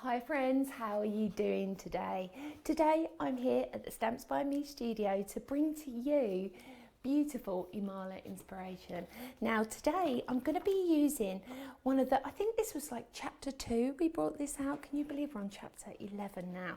Hi friends, how are you doing today? Today I'm here at the Stamps by Me studio to bring to you beautiful Imala inspiration. Now today I'm going to be using one of the, I think this was like chapter 2 we brought this out. Can you believe we're on chapter 11 now?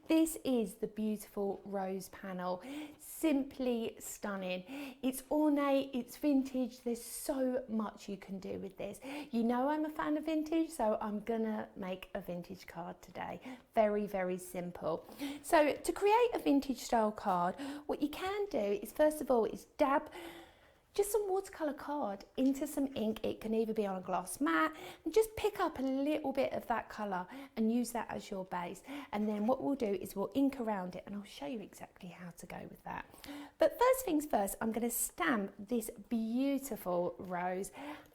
This is the beautiful rose panel. Simply stunning. It's ornate, it's vintage, there's so much you can do with this. You know I'm a fan of vintage, so I'm gonna make a vintage card today. Very, very simple. So to create a vintage style card, what you can do is first of all is dab just some watercolour card into some ink. It can either be on a glass mat, and just pick up a little bit of that colour and use that as your base. And then what we'll do is we'll ink around it, and I'll show you exactly how to go with that. But first things first, I'm going to stamp this beautiful rose.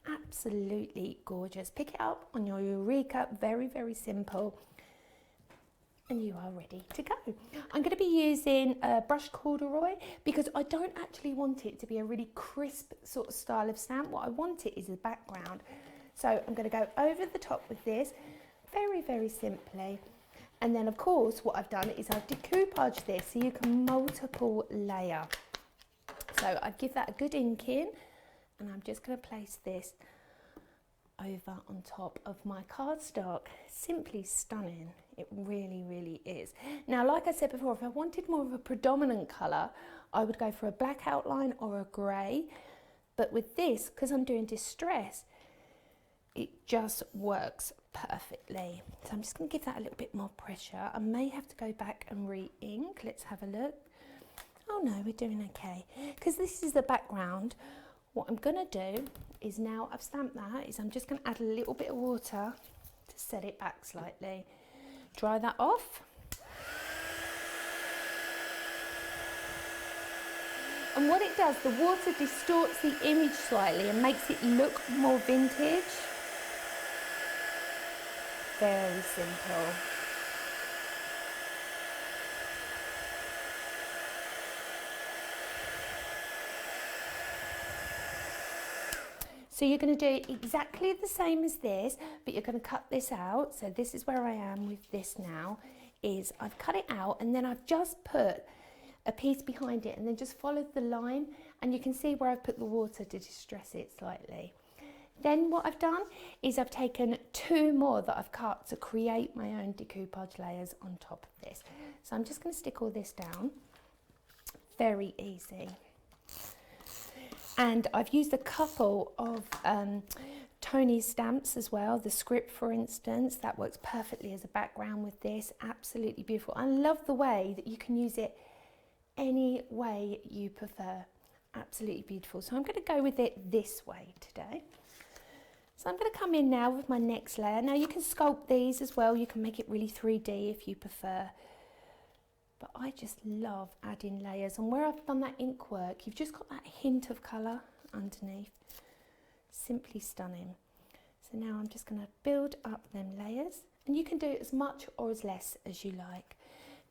Absolutely gorgeous. Pick it up on your Eureka, very, very simple. And you are ready to go. I'm going to be using a brushed corduroy because I don't actually want it to be a really crisp sort of style of stamp. What I want it is a background. So I'm going to go over the top with this very, very simply. And then of course what I've done is I've decoupaged this so you can multiple layer. So I give that a good ink in, and I'm just going to place this over on top of my cardstock. Simply stunning. It really, really is. Now, like I said before, if I wanted more of a predominant colour, I would go for a black outline or a grey. But with this, because I'm doing distress, it just works perfectly. So I'm just going to give that a little bit more pressure. I may have to go back and re-ink. Let's have a look. Oh no, we're doing okay. Because this is the background, what I'm going to do is, now I've stamped that, is I'm just going to add a little bit of water to set it back slightly. Dry that off. And what it does, the water distorts the image slightly and makes it look more vintage. Very simple. So you're going to do exactly the same as this, but you're going to cut this out. So this is where I am with this now, is I've cut it out and then I've just put a piece behind it and then just followed the line, and you can see where I've put the water to distress it slightly. Then what I've done is I've taken 2 more that I've cut to create my own decoupage layers on top of this. So I'm just going to stick all this down. Very easy. And I've used a couple of Tony's stamps as well. The script, for instance, that works perfectly as a background with this. Absolutely beautiful. I love the way that you can use it any way you prefer. Absolutely beautiful. So I'm going to go with it this way today. So I'm going to come in now with my next layer. Now you can sculpt these as well. You can make it really 3D if you prefer. But I just love adding layers, and where I've done that ink work, you've just got that hint of colour underneath. Simply stunning. So now I'm just going to build up them layers, and you can do as much or as less as you like.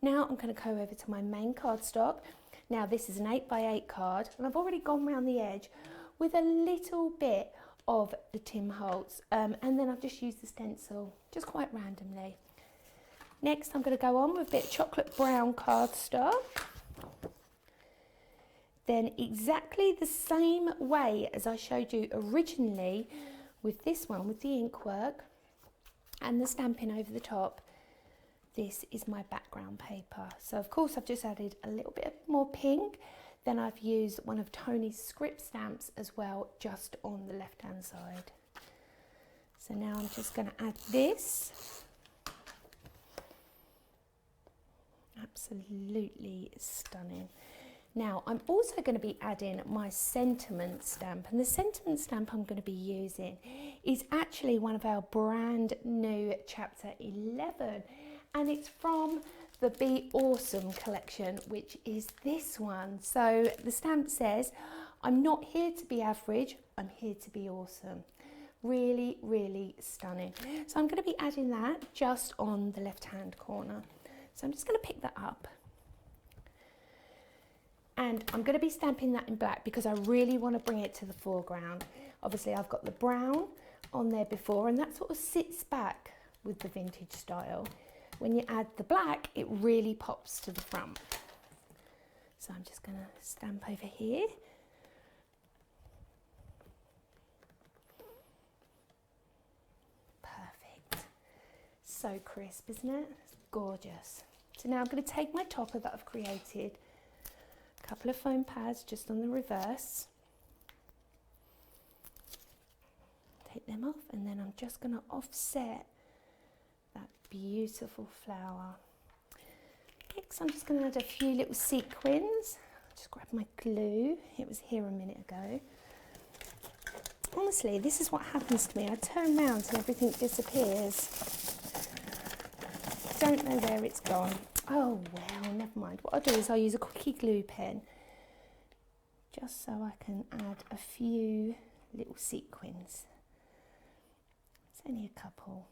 Now I'm going to go over to my main cardstock. Now this is an 8x8 card, and I've already gone around the edge with a little bit of the Tim Holtz, and then I've just used the stencil just quite randomly. Next, I'm going to go on with a bit of chocolate brown cardstock. Then exactly the same way as I showed you originally with this one, with the ink work and the stamping over the top, this is my background paper. So of course I've just added a little bit more pink. Then I've used one of Tony's script stamps as well, just on the left hand side. So now I'm just going to add this. Absolutely stunning. Now I'm also going to be adding my sentiment stamp, and the sentiment stamp I'm going to be using is actually one of our brand new chapter 11, and it's from the Be Awesome collection, which is this one. So the stamp says, "I'm not here to be average, I'm here to be awesome." Really, really stunning. So I'm going to be adding that just on the left hand corner. So I'm just going to pick that up, and I'm going to be stamping that in black because I really want to bring it to the foreground. Obviously I've got the brown on there before, and that sort of sits back with the vintage style. When you add the black, it really pops to the front. So I'm just going to stamp over here. Perfect. So crisp, isn't it? It's gorgeous. So now I'm going to take my topper that I've created, a couple of foam pads just on the reverse. Take them off, and then I'm just going to offset that beautiful flower. Next, I'm just going to add a few little sequins. Just grab my glue. It was here a minute ago. Honestly, this is what happens to me. I turn around and everything disappears. Don't know where it's gone. Oh well, never mind. What I'll do is I'll use a quickie glue pen just so I can add a few little sequins. It's only a couple.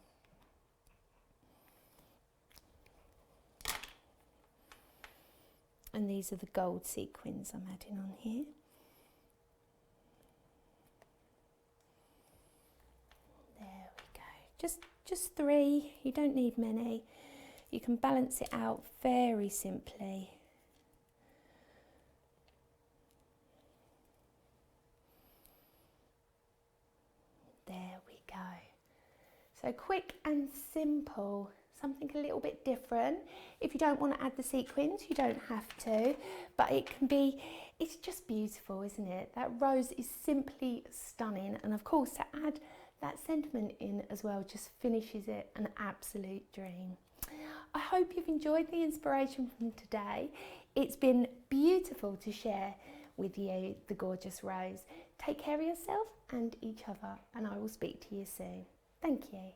And these are the gold sequins I'm adding on here. There we go. Just 3. You don't need many. You can balance it out very simply. There we go. So quick and simple. Something a little bit different. If you don't want to add the sequins, you don't have to, but it can be, it's just beautiful, isn't it? That rose is simply stunning, and of course to add that sentiment in as well just finishes it an absolute dream. I hope you've enjoyed the inspiration from today. It's been beautiful to share with you the gorgeous rose. Take care of yourself and each other, and I will speak to you soon. Thank you.